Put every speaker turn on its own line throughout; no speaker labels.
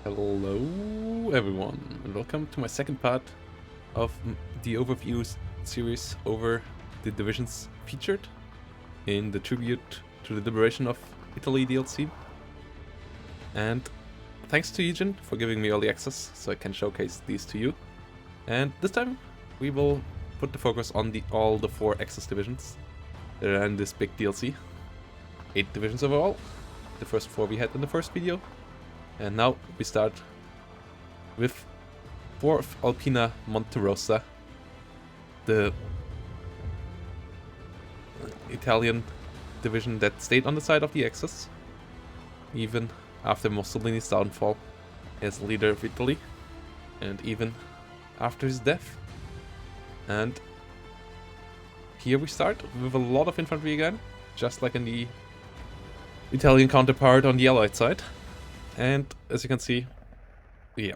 Hello everyone, and welcome to my second part of the overview series over the divisions featured in the Tribute to the Liberation of Italy DLC. And thanks to Eugen for giving me early access so I can showcase these to you. And this time we will put the focus on all the 4 Axis divisions that are in this big DLC. 8 divisions overall, the first 4 we had in the first video. And now we start with 4th Alpina Monterosa, the Italian division that stayed on the side of the Axis, even after Mussolini's downfall as leader of Italy, and even after his death. And here we start with a lot of infantry again, just like in the Italian counterpart on the Allied side. And as you can see, yeah,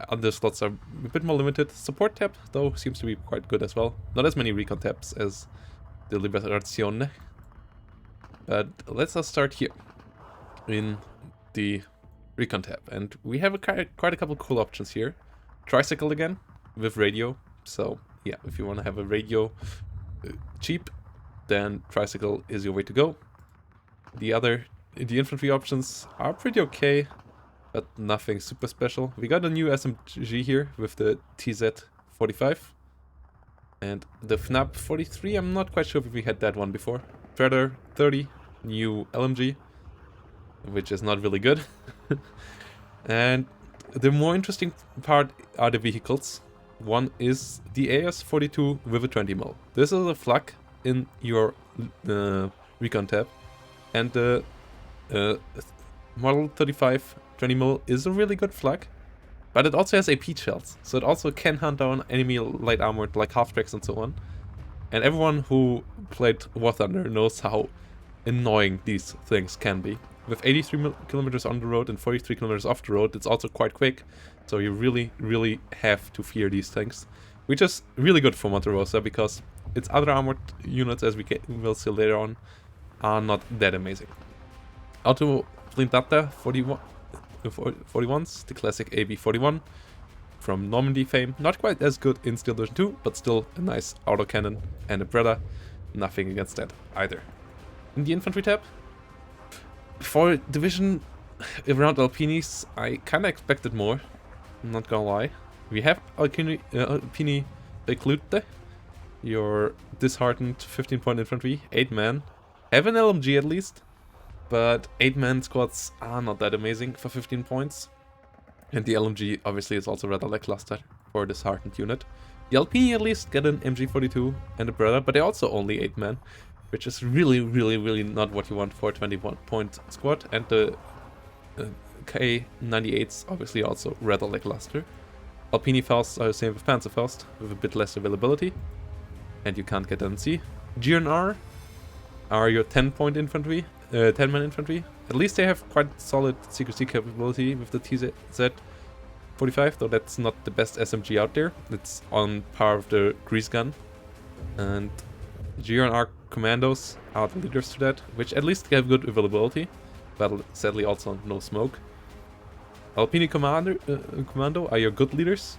other slots are a bit more limited. Support tab, though, seems to be quite good as well. Not as many recon tabs as the Liberazione. But let's start here in the recon tab. And we have quite a couple cool options here. Tricycle again, with radio. So yeah, if you want to have a radio cheap, then Tricycle is your way to go. The infantry options are pretty okay, but nothing super special. We got a new SMG here with the TZ-45 and the FNAP-43. I'm not quite sure if we had that one before. Predator 30, new LMG, which is not really good. And the more interesting part are the vehicles. One is the AS-42 with a 20mm. This is a flak in your recon tab, and the Model 35 20mm is a really good flak, but it also has AP shells, so it also can hunt down enemy light armored like half-tracks and so on. And everyone who played War Thunder knows how annoying these things can be. With 83 kilometers on the road and 43 kilometers off the road, it's also quite quick, so you really have to fear these things, which is really good for Monterosa because its other armored units, as we will see later on, are not that amazing. Auto Blindata 41s, the classic AB-41 from Normandy fame. Not quite as good in Steel Division 2, but still a nice autocannon and a Breda. Nothing against that either. In the infantry tab, for division around Alpinis, I kinda expected more, I'm not gonna lie. We have Alpini Reclute, your disheartened 15-point infantry, 8-man. Have an LMG at least, but 8-man squads are not that amazing for 15 points. And the LMG obviously is also rather lackluster for this hardened unit. The Alpini at least get an MG42 and a Breda, but they're also only 8-man, which is really not what you want for a 21-point squad. And the K98s obviously also rather lackluster. Alpini Fausts are the same with Panzer Faust, with a bit less availability, and you can't get NC. GNR are your 10-point infantry, 10-man infantry. At least they have quite solid CQC capability with the TZ-45, though that's not the best SMG out there. It's on par with the Grease Gun. And GNR Commandos are the leaders to that, which at least have good availability, but sadly also no smoke. Alpini Commando are your good leaders.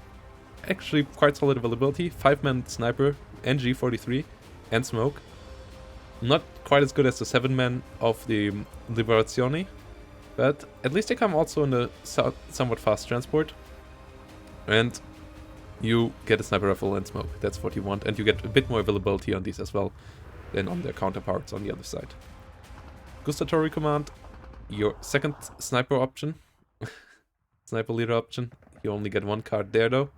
Actually quite solid availability, 5-man sniper, NG43, and smoke. Not quite as good as the 7-man of the Liberazione, but at least they come also in a somewhat fast transport. And you get a sniper rifle and smoke, that's what you want. And you get a bit more availability on these as well than on their counterparts on the other side. Gustatory Command, your second sniper option. Sniper leader option. You only get one card there though,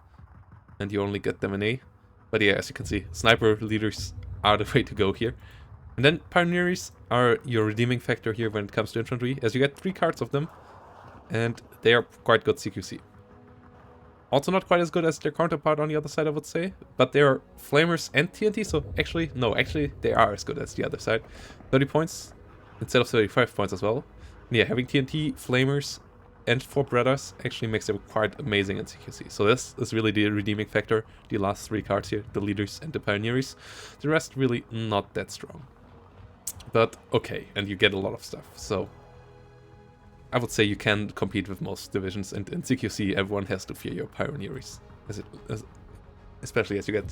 and you only get them in A. But yeah, as you can see, sniper leaders are the way to go here. And then Pioneers are your redeeming factor here when it comes to infantry, as you get 3 cards of them, and they are quite good CQC. Also not quite as good as their counterpart on the other side, I would say, but they are Flamers and TNT, so actually they are as good as the other side. 30 points instead of 35 points as well. And yeah, having TNT, Flamers, and 4 Bredas actually makes them quite amazing in CQC. So this is really the redeeming factor, the last 3 cards here, the leaders and the Pioneers. The rest really not that strong. But okay, and you get a lot of stuff, so I would say you can compete with most divisions, and in CQC everyone has to fear your pioneers, especially as you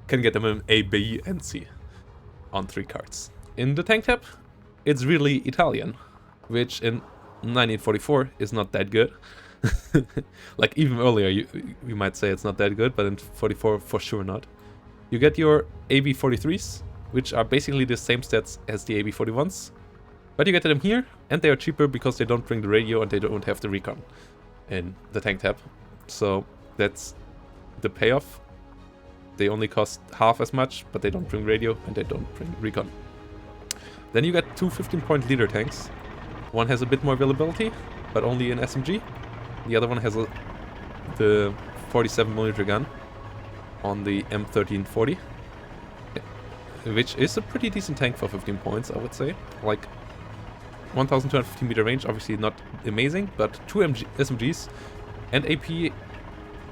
can get them in A, B, and C on 3 cards. In the tank tab, it's really Italian, which in 1944 is not that good. Like even earlier, you might say it's not that good, but in 44 for sure not. You get your AB43s, which are basically the same stats as the AB41s, but you get them here, and they are cheaper because they don't bring the radio and they don't have the recon in the tank tab. So that's the payoff. They only cost half as much, but they don't bring radio and they don't bring recon. Then you get 2 15-point leader tanks. One has a bit more availability, but only in SMG. The other one has the 47mm gun on the M1340, which is a pretty decent tank for 15 points, I would say. Like 1250 meter range, obviously not amazing, but 2 SMGs and AP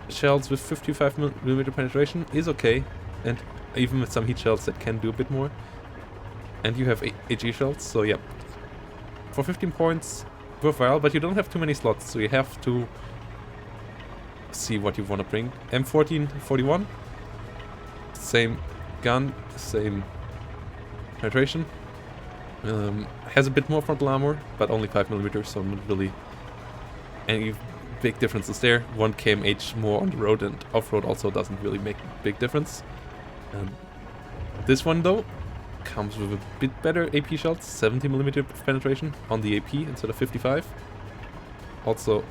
shells with 55mm penetration is okay, and even with some heat shells that can do a bit more. And you have HE shells, so yeah. For 15 points, worthwhile, but you don't have too many slots, so you have to see what you want to bring. M1441, same gun, same penetration. Has a bit more frontal armor, but only 5mm, so not really any big differences there. 1 kmh more on the road, and off-road also doesn't really make a big difference. This one though comes with a bit better AP shells, 70mm penetration on the AP instead of 55. Also,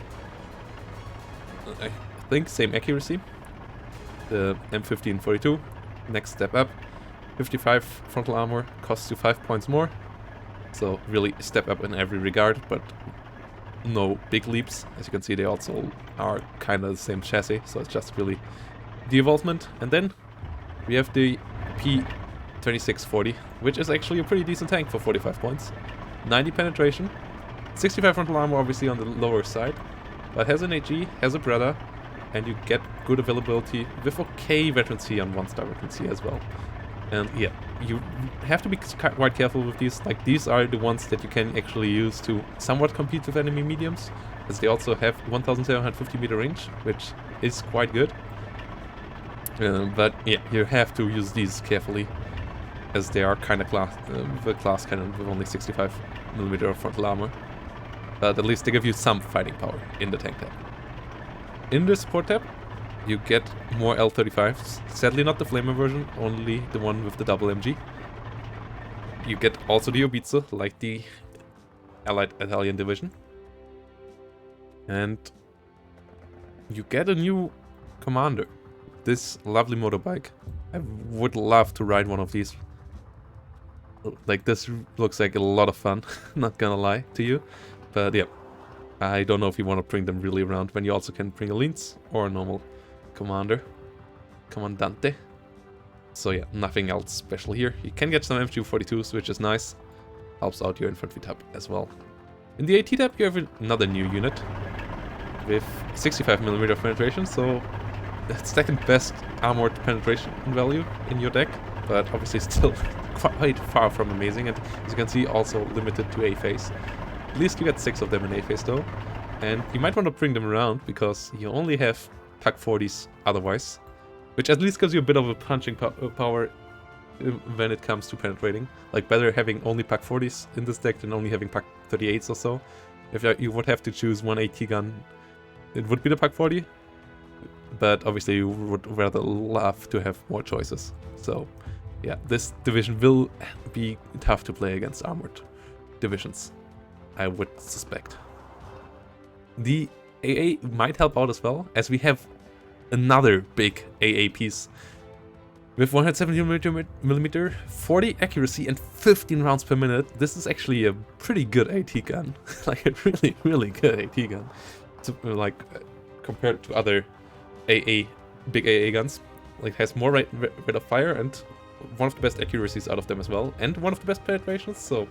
I think same accuracy. The M1542, next step up. 55 frontal armor, costs you 5 points more. So really step up in every regard, but no big leaps. As you can see, they also are kind of the same chassis, so it's just really the evolvement. And then we have the P2640, which is actually a pretty decent tank for 45 points. 90 penetration, 65 frontal armor obviously on the lower side, but has an HE, has a Breda, and you get good availability with okay veterancy on 1-star veterancy as well. And yeah, you have to be quite careful with these. Like, these are the ones that you can actually use to somewhat compete with enemy mediums, as they also have 1750 meter range, which is quite good. But yeah, you have to use these carefully, as they are kind of class cannon with only 65mm of frontal armor. But at least they give you some fighting power in the tank tab. In the support tab, you get more L35s. Sadly not the flamer version, only the one with the double MG. You get also the Obizzo, like the Allied Italian division. And you get a new commander. This lovely motorbike. I would love to ride one of these. Like, this looks like a lot of fun, not gonna lie to you. But yeah, I don't know if you want to bring them really around when you also can bring a Linz or a normal Commandante. So yeah, nothing else special here. You can get some MG42s, which is nice. Helps out your infantry tab as well. In the AT tab, you have another new unit with 65mm penetration, so it's second best armored penetration value in your deck, but obviously still quite far from amazing, and as you can see, also limited to A phase. At least you get 6 of them in A phase though, and you might want to bring them around because you only have TAC 40s otherwise, which at least gives you a bit of a punching power when it comes to penetrating. Like, better having only PAC 40s in this deck than only having PAC 38s or so. If you would have to choose one AT gun, it would be the PAC 40, but obviously you would rather love to have more choices. So yeah, this division will be tough to play against armored divisions, I would suspect. The AA might help out as well, as we have another big AA piece with 170mm, 40 accuracy and 15 rounds per minute. This is actually a pretty good AT gun, like a really, really good AT gun, like compared to other big AA guns. Like, has more rate of fire and one of the best accuracies out of them as well, and one of the best penetrations. So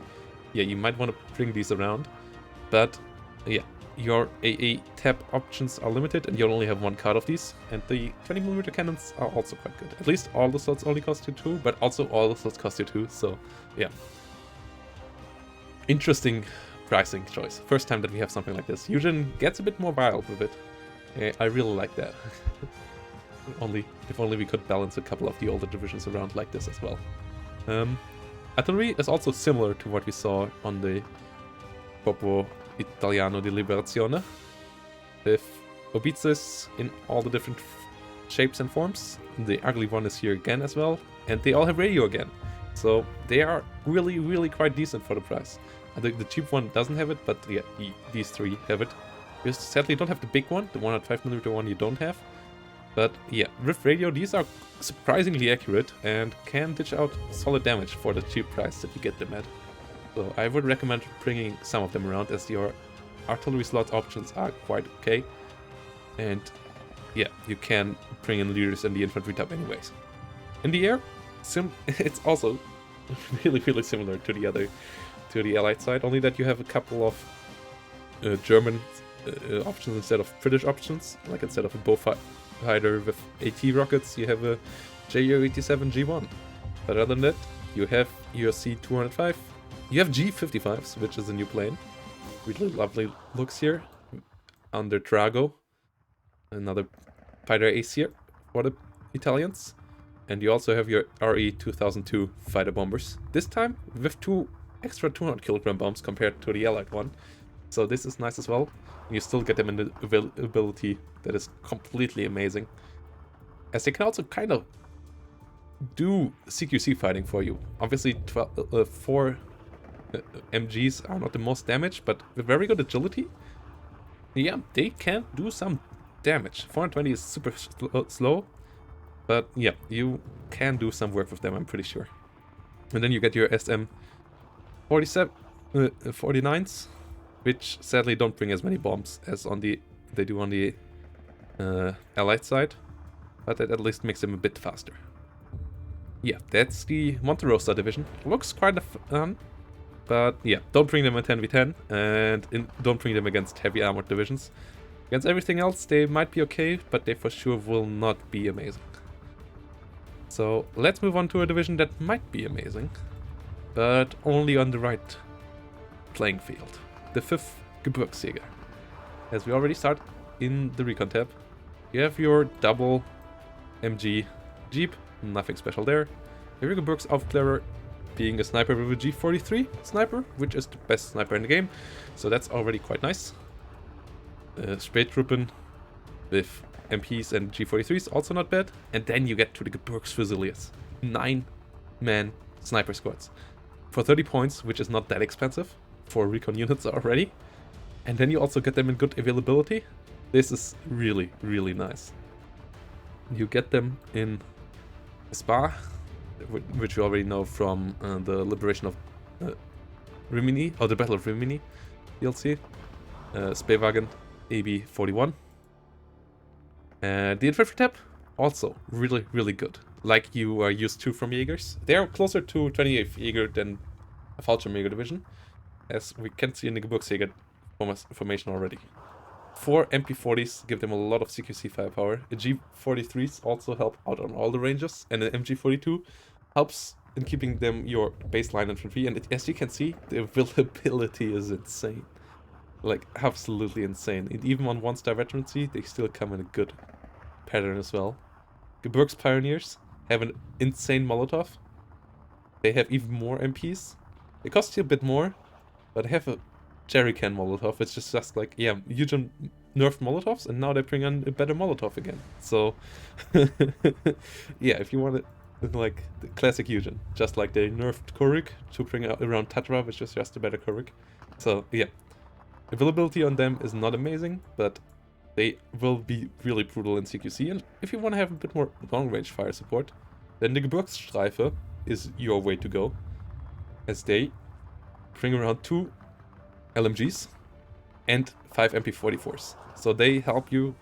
yeah, you might want to bring these around, but yeah, your AA tab options are limited and you only have 1 card of these, and the 20mm cannons are also quite good. At least all the slots only cost you 2, but also all the slots cost you 2, so yeah. Interesting surprising choice. First time that we have something like this. Eugen gets a bit more wild with it. I really like that. If only we could balance a couple of the older divisions around like this as well. Artillery is also similar to what we saw on the Corpo Italiano di Liberazione, with obices in all the different shapes and forms. The ugly one is here again as well, and they all have radio again. So they are really, really quite decent for the price. I think the cheap one doesn't have it, but yeah, these three have it. You sadly don't have the big one, the 105mm one you don't have. But yeah, with radio, these are surprisingly accurate and can dish out solid damage for the cheap price that you get them at. So I would recommend bringing some of them around, as your artillery slot options are quite okay. And yeah, you can bring in leaders in the infantry tab anyways. In the air, it's also really, really similar to the Allied side, only that you have a couple of German options instead of British options. Like instead of a Bowfighter with AT rockets, you have a JU-87 G1. But other than that, you have your C-205, you have G-55s, which is a new plane. Really lovely looks here. Under Drago, another fighter ace here for the Italians. And you also have your RE-2002 fighter bombers. This time with 2 extra 200kg bombs compared to the Allied one. So this is nice as well. You still get them in the availability that is completely amazing. As they can also kind of do CQC fighting for you. Obviously 4 MGs are not the most damage, but with very good agility, yeah, they can do some damage. 420 is super slow, but yeah, you can do some work with them, I'm pretty sure. And then you get your SM 49s, which sadly don't bring as many bombs as they do on the Allied side, but that at least makes them a bit faster. Yeah, that's the Monterosa division. Looks quite fun, but yeah, don't bring them in 10v10, and don't bring them against heavy armored divisions. Against everything else, they might be okay, but they for sure will not be amazing. So let's move on to a division that might be amazing, but only on the right playing field. The 5th Gebirgsjäger. As we already start in the recon tab, you have your double MG Jeep, nothing special there. You have your Gebirgsaufklärer, being a sniper with a G43 sniper, which is the best sniper in the game, so that's already quite nice. Spähtruppen with MPs and G43s, also not bad. And then you get to the Gebirgsfusiliers, 9-man sniper squads. For 30 points, which is not that expensive for recon units already. And then you also get them in good availability. This is really, really nice. You get them in Spa, which you already know from the liberation of Rimini, or the Battle of Rimini DLC. Spähwagen AB41. The infantry tab, also really, really good. Like you are used to from Jägers. They are closer to 28th Jäger than a Fallschirmjäger division, as we can see in the Gebirgsjäger formation already. 4 MP40s give them a lot of CQC firepower. A G43s also help out on all the ranges, and an MG42 helps in keeping them your baseline infantry. And as you can see, the availability is insane. Like, absolutely insane. And even on 1-star veterancy, they still come in a good pattern as well. Gebirgs Pioneers have an insane Molotov. They have even more MPs. They cost you a bit more, but they have a jerrycan Molotov, which is just like, yeah, Eugen nerfed Molotovs, and now they bring on a better Molotov again. So, yeah, if you want it, like, the classic Eugen. Just like they nerfed Korik to bring out around Tatra, which is just a better Korik. So, yeah. Availability on them is not amazing, but they will be really brutal in CQC. And if you want to have a bit more long-range fire support, then the Gebirgsstreife is your way to go, as they bring around 2 LMGs and 5 MP44s. So they help you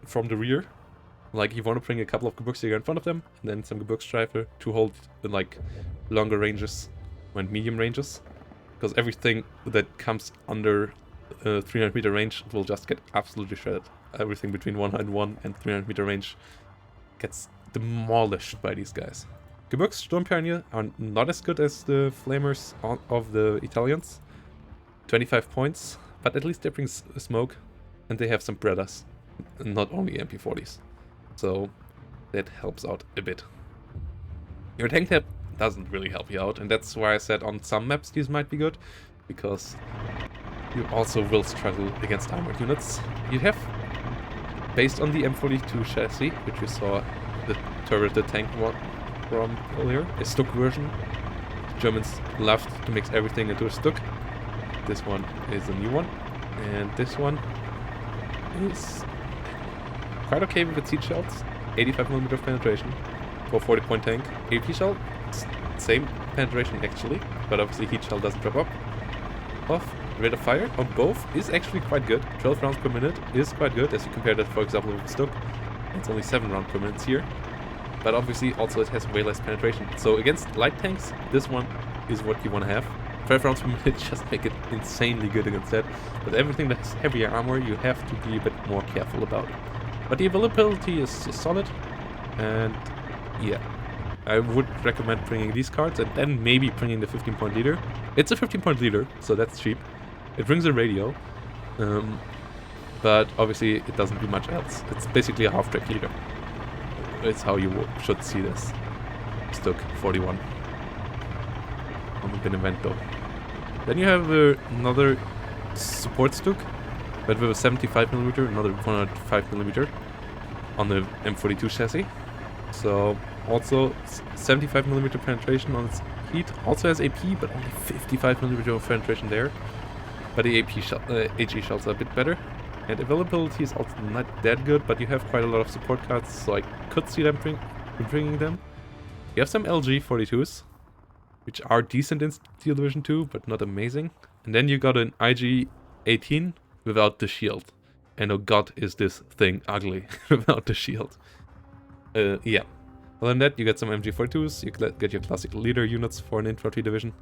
from the rear. Like, you want to bring a couple of Gebirgsjäger in front of them, and then some Gebirgsstreife to hold like longer ranges and medium ranges. Because everything that comes under 300 meter range will just get absolutely shredded. Everything between 101 and 300 meter range gets demolished by these guys. Gebirgssturmpioneer are not as good as the flamers of the Italians. 25 points, but at least they bring smoke, and they have some Predators, not only MP40s. So that helps out a bit. Your tank tab doesn't really help you out, and that's why I said on some maps these might be good, because you also will struggle against armored units. You have, based on the M42 chassis, which we saw the turreted tank from earlier, a Stuck version. Germans loved to mix everything into a Stuck. This one is a new one, and this one is quite okay with its heat shells. 85mm of penetration for 40-point tank. AP shell, same penetration actually, but obviously heat shell doesn't drop off. Rate of fire on both is actually quite good. 12 rounds per minute is quite good, as you compare that, for example, with Stuck. It's only 7 rounds per minute here. But obviously also it has way less penetration. So against light tanks, this one is what you want to have. 12 rounds per minute just make it insanely good against that. But everything that has heavier armor, you have to be a bit more careful about. But the availability is solid. And yeah, I would recommend bringing these cards and then maybe bringing the 15-point leader. It's a 15-point leader, so that's cheap. It brings a radio. But obviously it doesn't do much else. It's basically a half-track leader. It's how you should see this. Stuck 41 on the Benevento. Then you have another support Stuck, but with a 75mm, another 105mm on the M42 chassis. So also 75mm penetration on its heat. Also has AP, but only 55mm of penetration there. But the AP HE shells are a bit better. And availability is also not that good, but you have quite a lot of support cards, so I could see them bringing them. You have some LG 42s, which are decent in Steel Division 2, but not amazing. And then you got an IG 18 without the shield. And oh god, is this thing ugly without the shield. Yeah. Other than that, you get some MG 42s, you get your classic leader units for an infantry division.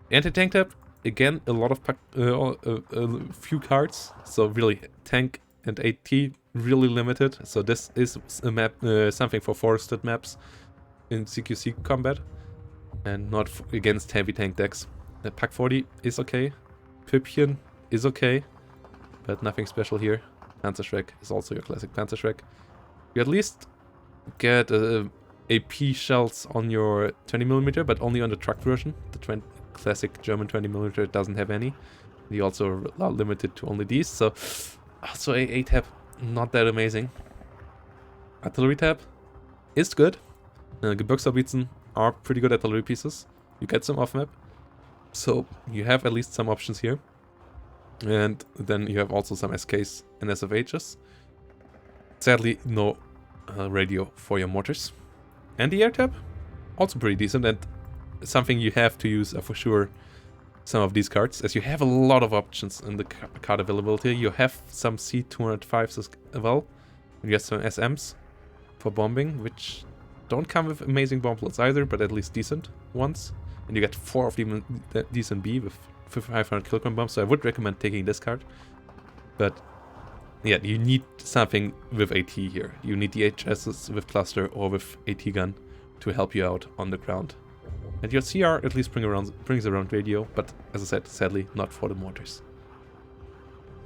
Anti-tank tab. Again, a lot of a few cards, so really tank and AT really limited. So this is a map, something for forested maps in CQC combat, and not against heavy tank decks. The Pak 40 is okay, Püppchen is okay, but nothing special here. Panzer is also your classic Panzer. You at least get AP shells on your 20mm, but only on the truck version. The classic German 20mm doesn't have any. You also are limited to only these, so also a tab not that amazing. Artillery tab is good. Gebirgsjäger are pretty good artillery pieces. You get some off map, so you have at least some options here. And then you have also some SKs and SFHs. Sadly, no radio for your mortars. And the air tab, also pretty decent, and something you have to use for sure some of these cards, as you have a lot of options in the card availability. You have some C205s as well, and you have some SMs for bombing, which don't come with amazing bomb plots either, but at least decent ones. And you get 4 of them decent B with 500 kilogram bombs, so I would recommend taking this card. But yeah, you need something with AT here. You need the HSs with cluster or with AT gun to help you out on the ground. And your CR at least brings around radio, but as I said, sadly not for the mortars.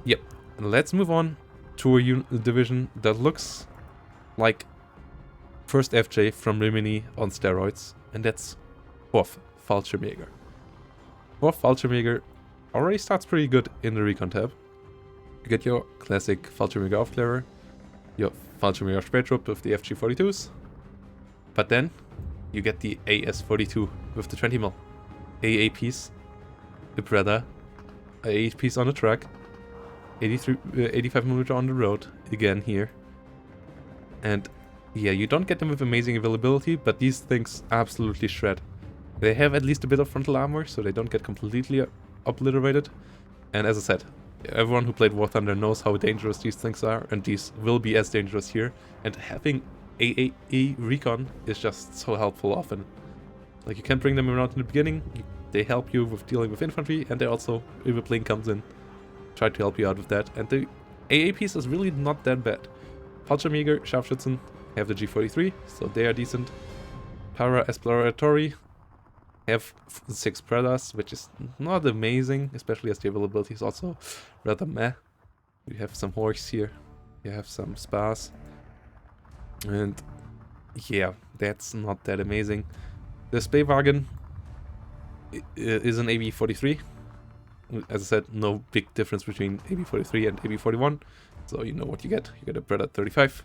Yep, and let's move on to a division that looks like first FJ from Rimini on steroids, and that's 4th Fallschirmjäger. 4th Fallschirmjäger already starts pretty good in the recon tab. You get your classic Fallschirmjäger Aufklärer, your Fallschirmjäger Spätrupp with the FG42s, but then you get the AS42 with the 20mm. AA piece, the Predator, AA piece on the truck, 85mm on the road, again here. And yeah, you don't get them with amazing availability, but these things absolutely shred. They have at least a bit of frontal armor, so they don't get completely obliterated. And as I said, everyone who played War Thunder knows how dangerous these things are, and these will be as dangerous here. And having AAE recon is just so helpful often. Like, you can bring them around in the beginning, they help you with dealing with infantry, and they also, if a plane comes in, try to help you out with that. And the AA piece is really not that bad. Fallschirmjäger, Scharfschützen have the G43, so they are decent. Para Exploratory have 6 Predators, which is not amazing, especially as the availability is also rather meh. You have some Horks here, you have some Spars, and yeah, that's not that amazing. The Speywagen is an AB-43. As I said, no big difference between AB-43 and AB-41, so you know what you get. You get a Predator 35,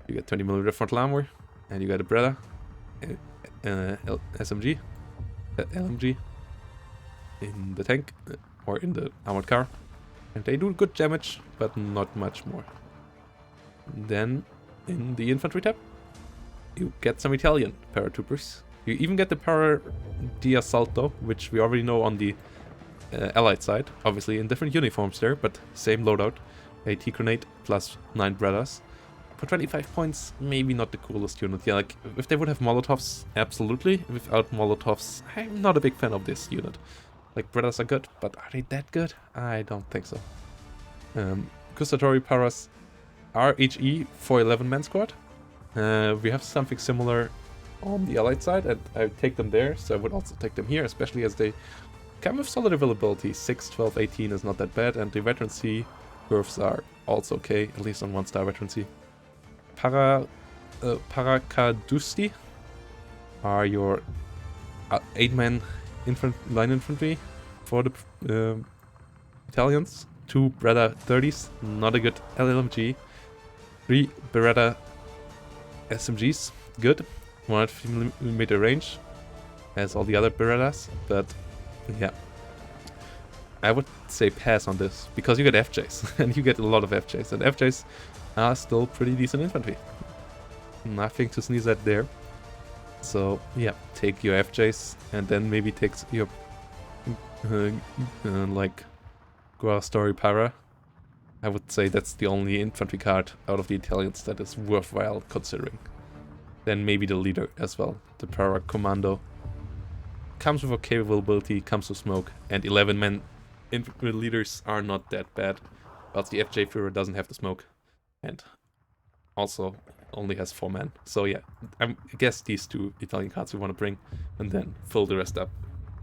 you get 20mm frontal armor, and you get a Predator SMG, LMG in the tank or in the armored car, and they do good damage, but not much more. Then in the infantry tab, you get some Italian paratroopers. You even get the Para di Assalto, which we already know on the Allied side, obviously in different uniforms there, but same loadout. AT grenade plus 9 Predators. For 25 points, maybe not the coolest unit. Yeah, like, if they would have Molotovs, absolutely. Without Molotovs, I'm not a big fan of this unit. Like, Predators are good, but are they that good? I don't think so. Gustatory Paras are HE for 11-man squad. We have something similar on the Allied side, and I would take them there, so I would also take them here, especially as they come with solid availability. 6, 12, 18 is not that bad, and the veterancy curves are also okay, at least on 1-star veterancy. Parakadusti are your 8-man line infantry for the Italians. 2 Beretta 30s, not a good LLMG. 3 Beretta SMGs, good. 150mm range, as all the other Berettas, but yeah. I would say pass on this, because you get FJs, and you get a lot of FJs, and FJs are still pretty decent infantry. Nothing to sneeze at there. So yeah, take your FJs, and then maybe take your like Story Para. I would say that's the only infantry card out of the Italians that is worthwhile considering. Then maybe the leader as well, the Para Commando. Comes with okay availability, comes with smoke, and 11-man infantry leaders are not that bad. But the FJ Führer doesn't have the smoke, and also only has 4 men. So yeah, I guess these 2 Italian cards we want to bring, and then fill the rest up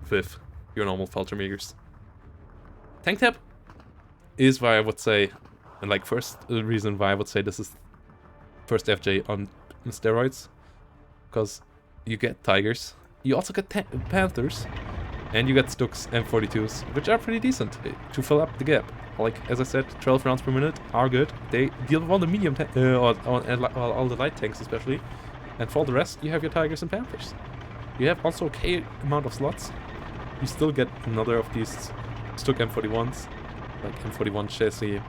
with your normal Fallschirmjägers. Tank tab is why I would say, and like first reason why I would say this is first FJ on steroids, because you get Tigers, you also get Panthers, and you get Stuks M42s, which are pretty decent to fill up the gap. Like, as I said, 12 rounds per minute are good. They deal with all the medium or all the light tanks especially, and for the rest you have your Tigers and Panthers. You have also okay amount of slots. You still get another of these Stuk M41s, like M41 chassis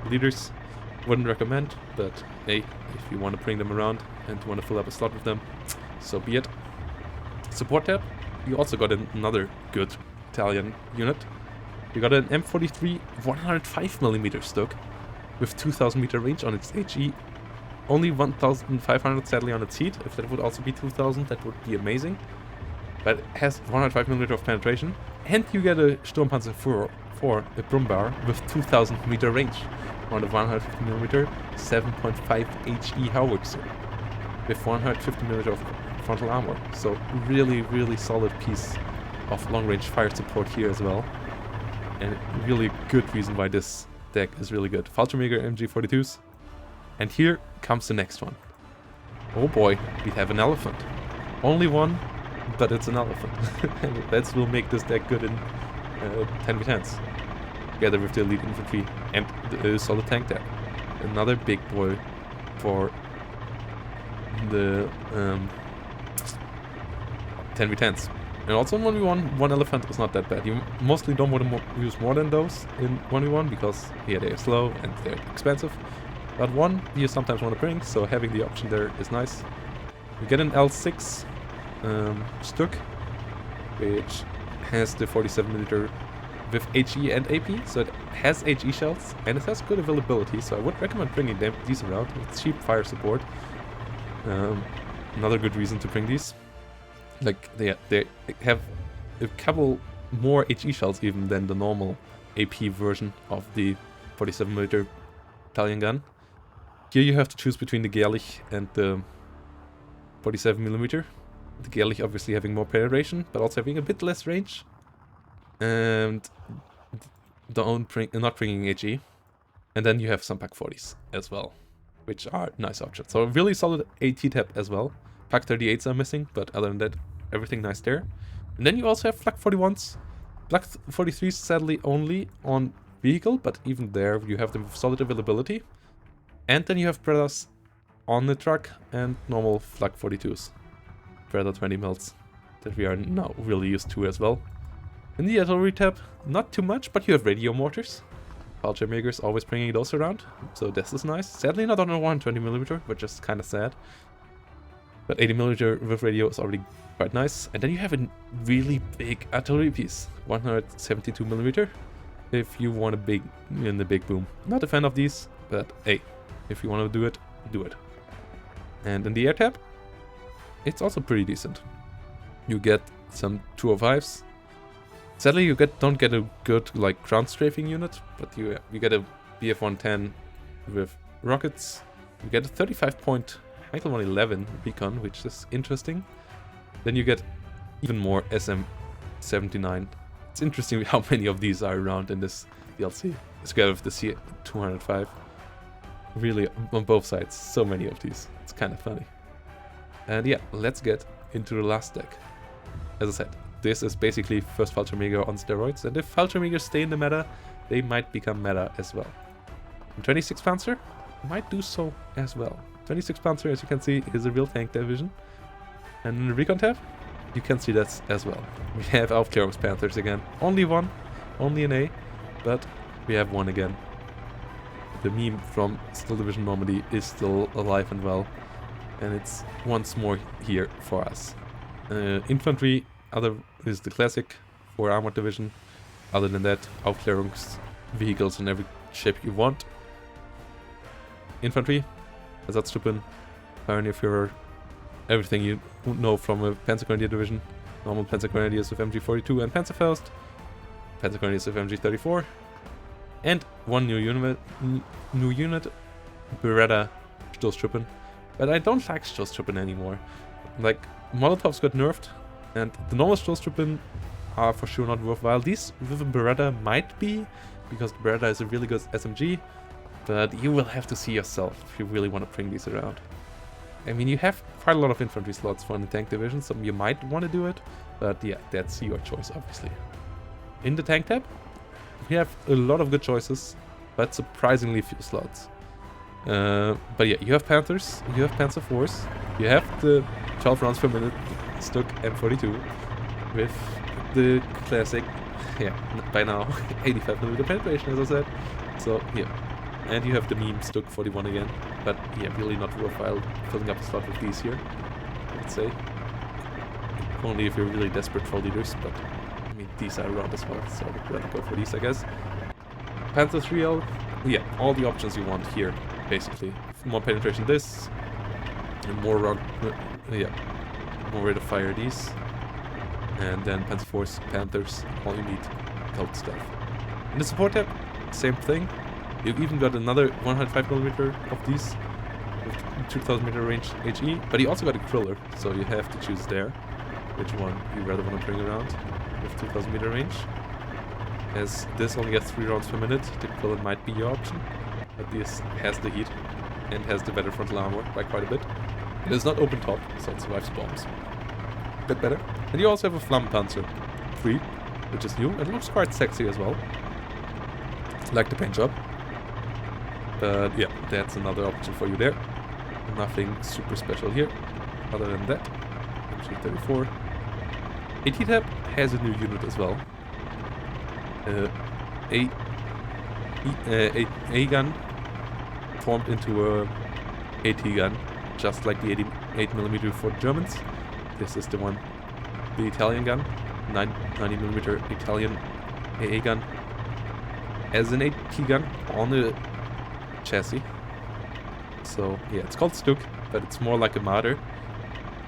leaders. Wouldn't recommend, but hey, if you want to bring them around and you want to fill up a slot with them, so be it. Support tab, you also got another good Italian unit. You got an M43 105mm Stuk with 2000 meter range on its HE. Only 1500 sadly on its heat. If that would also be 2000, that would be amazing. But it has 105mm of penetration. And you get a Sturmpanzer 4, a Brummbauer with 2000 meter range on a 150mm 7.5 HE howitzer with 150mm of frontal armor. So really, really solid piece of long-range fire support here as well. And really good reason why this deck is really good. Fallschirmjäger MG42s. And here comes the next one. Oh boy, we have an elephant. Only one, but it's an elephant. And that will make this deck good in 10v10s. Together with the elite infantry and the solid tank deck. Another big boy for the 10v10s. And also in 1v1, one elephant is not that bad. You mostly don't want to use more than those in 1v1 because yeah, they're slow and they're expensive. But one you sometimes want to bring, so having the option there is nice. You get an L6 Stuk, which has the 47mm with HE and AP, so it has HE shells and it has good availability, so I would recommend bringing these around with cheap fire support. Another good reason to bring these. Like, they have a couple more HE shells even than the normal AP version of the 47mm Italian gun. Here you have to choose between the Gefirgsjäger and the 47mm, The Gaelic obviously having more penetration, but also having a bit less range. And not bringing HE. And then you have some Pak 40s as well, which are nice options. So really solid AT tab as well. Pak 38s are missing, but other than that, everything nice there. And then you also have Flak 41s. Flak 43s sadly only on vehicle, but even there you have them with solid availability. And then you have Predators on the truck and normal Flak 42s. Predator 20 mils that we are now really used to as well. In the artillery tab, not too much, but you have radio mortars. Fallschirmjägers always bringing those around, so this is nice. Sadly not on a 120mm, which is kind of sad. But 80mm with radio is already quite nice. And then you have a really big artillery piece, 172mm, if you want a big boom. Not a fan of these, but hey, if you want to do it, do it. And in the air tab, it's also pretty decent. You get some 205s. Sadly, you don't get a good like ground strafing unit, but you get a BF-110 with rockets. You get a 35-point Heinkel 111 recon, which is interesting. Then you get even more SM-79. It's interesting how many of these are around in this DLC. Together with the C-205. Really, on both sides, so many of these. It's kind of funny. And yeah, let's get into the last deck. As I said, this is basically first Fallschirmjäger on steroids, and if Fallschirmjägers stay in the meta, they might become meta as well. And 26 Panzer might do so as well. 26 Panzer, as you can see, is a real tank division. And in the recon tab, you can see that as well. We have Aufklärungspanthers again. Only one, only an A, but we have one again. The meme from Still Division Normandy is still alive and well, and it's once more here for us. Infantry is the classic for Armored Division. Other than that, Aufklärungs vehicles in every shape you want. Infantry, Ersatztruppen, Pioneer Führer, everything you know from a Panzer Grenadier division. Normal Panzer Grenadiers with MG42 and Panzerfaust. Panzer Grenadiers with MG34. And one new unit, Beretta Stoßtruppen. But I don't like Stoßtruppen anymore. Like, Molotovs got nerfed, and the normal Stoßtruppen are for sure not worthwhile. These with a Beretta might be, because the Beretta is a really good SMG, but you will have to see yourself if you really want to bring these around. I mean, you have quite a lot of infantry slots for the tank division, so you might want to do it, but yeah, that's your choice, obviously. In the tank tab, we have a lot of good choices, but surprisingly few slots. But yeah, you have Panthers, you have Panzer IVs, you have the 12 rounds per minute Stuck M42 with the classic, yeah, by now 85mm penetration, as I said. So yeah, and you have the meme Stuck 41 again, but yeah, really not worthwhile filling up a slot with these here, let's say. Only if you're really desperate for leaders, but I mean, these are around as well, so I'd rather go for these, I guess. Panzer 3L, yeah, all the options you want here, basically. More penetration this, and more more way to fire these. And then Panzer IVs, Panthers, all you need, health stuff. In the support tab, same thing. You've even got another 105mm of these with 2000m range HE, but you also got a Kriller, so you have to choose there which one you rather want to bring around with 2000m range. As this only has 3 rounds per minute, the Kriller might be your option, but this has the heat and has the better frontal armor by quite a bit. It is not open top, so it survives bombs. A bit better. And you also have a Flammenpanzer 3, which is new and looks quite sexy as well. Like the paint job. But yeah, that's another option for you there. Nothing super special here, other than that. MG34. AT tab has a new unit as well. A gun formed into a AT gun, just like the 88mm for Germans. This is the one, the Italian gun, 90mm Italian AA gun, as an AT gun on the chassis. So yeah, it's called Stuck, but it's more like a Marder.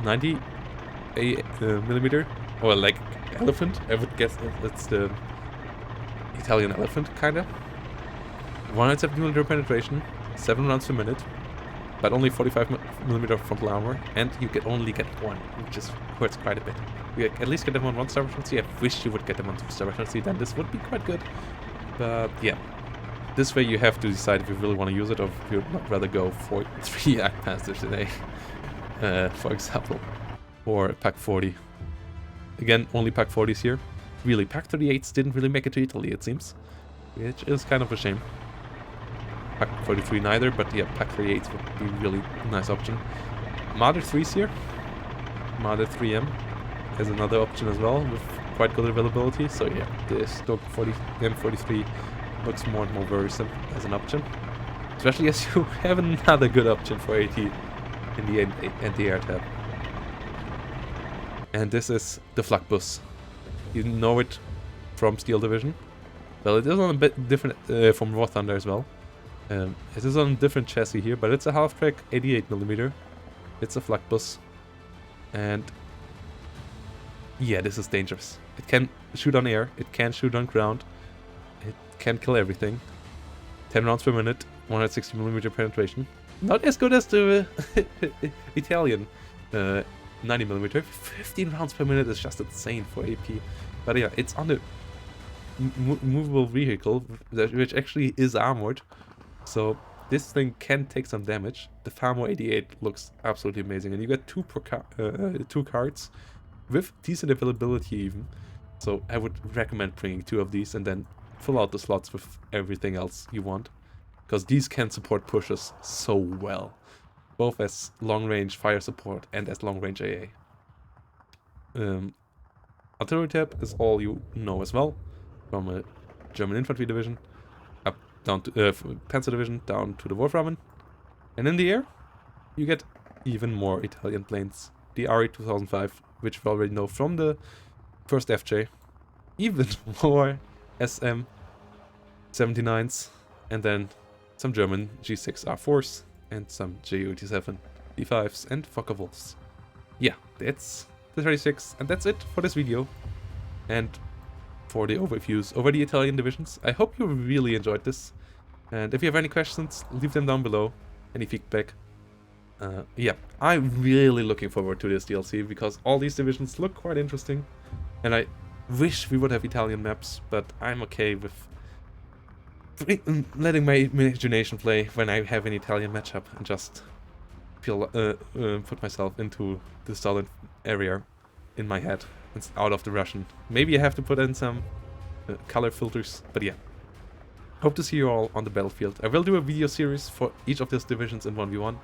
90mm, or like elephant, I would guess that's the Italian elephant, kinda. 170mm penetration, 7 rounds per minute. but only 45mm frontal armor, and you can only get one, which is hurts quite a bit. You at least get them on 1-star efficiency. I wish you would get them on 2-star efficiency, then this would be quite good. But yeah, this way you have to decide if you really want to use it, or if you'd rather go for 3 Panzers today, for example, or Pack 40. Again, only Pack 40s here. Really, Pack 38s didn't really make it to Italy, it seems, which is kind of a shame. Pack 43 neither, but yeah, Pack 38s would be really nice option. Marder 3s here. Marder 3M is another option as well, with quite good availability. So yeah, the stock M43 looks more and more worrisome as an option. Especially as you have another good option for AT in the anti-air tab. And this is the flak bus. You know it from Steel Division. Well, it is on a bit different from War Thunder as well. It is on a different chassis here, but it's a half-track 88mm. It's a flak bus. And yeah, this is dangerous. It can shoot on air, it can shoot on ground, it can kill everything. 10 rounds per minute, 160mm penetration. Not as good as the Italian 90mm. 15 rounds per minute is just insane for AP. But yeah, it's on the movable vehicle, which actually is armored. So this thing can take some damage. The Famo 88 looks absolutely amazing, and you get two cards with decent availability even. So I would recommend bringing 2 of these and then fill out the slots with everything else you want, because these can support pushes so well, both as long-range fire support and as long-range AA. Artillery tab is all you know as well, from a German infantry division up down to Panzer division down to the Wolframen, and in the air you get even more Italian planes. The RE 2005, which we already know from the first FJ, even more SM 79s, and then some German G6 R4s and some Ju-87 D5s and Fokker Wolves. Yeah, that's the 36, and that's it for this video and for the overviews over the Italian divisions. I hope you really enjoyed this, and if you have any questions, leave them down below. Any feedback. Yeah, I'm really looking forward to this DLC, because all these divisions look quite interesting, and I wish we would have Italian maps, but I'm okay with letting my imagination play when I have an Italian matchup and just feel put myself into the southern area in my head and out of the Russian. Maybe I have to put in some color filters, but yeah. Hope to see you all on the battlefield. I will do a video series for each of these divisions in 1v1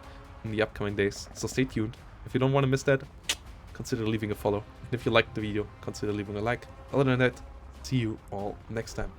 in the upcoming days, so stay tuned. If you don't want to miss that, consider leaving a follow. And if you liked the video, consider leaving a like. Other than that, see you all next time.